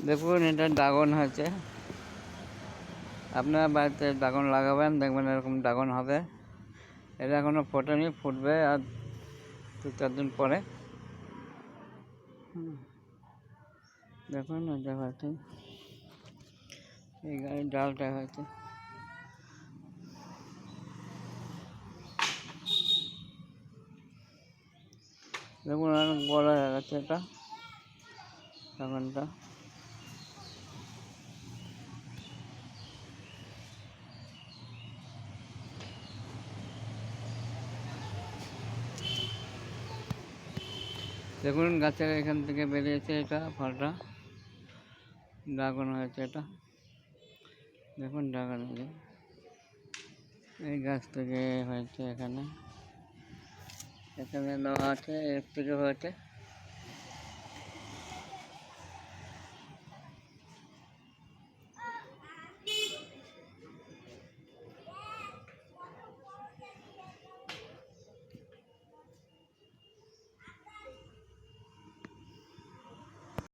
দেখুন এটা ড্রাগন হয়েছে। আপনারা বাড়িতে ড্রাগন লাগাবেন, দেখবেন এরকম ড্রাগন হবে। এটা এখনও ফোটেনি, ফুটবে আর 2-4 দিন পরে। দেখুন এটা হয়েছে, এই গাড়ির ডালটা হয়েছে। দেখুন অনেক বড় হয়ে গেছে এটা ড্রাগনটা। দেখুন গাছের এখান থেকে বেরিয়েছে এটা ফলটা, ড্রাগন হয়েছে এটা। দেখুন ড্রাগন এই গাছ থেকে হয়েছে, এখানে দেওয়া আছে, এর থেকে হয়েছে।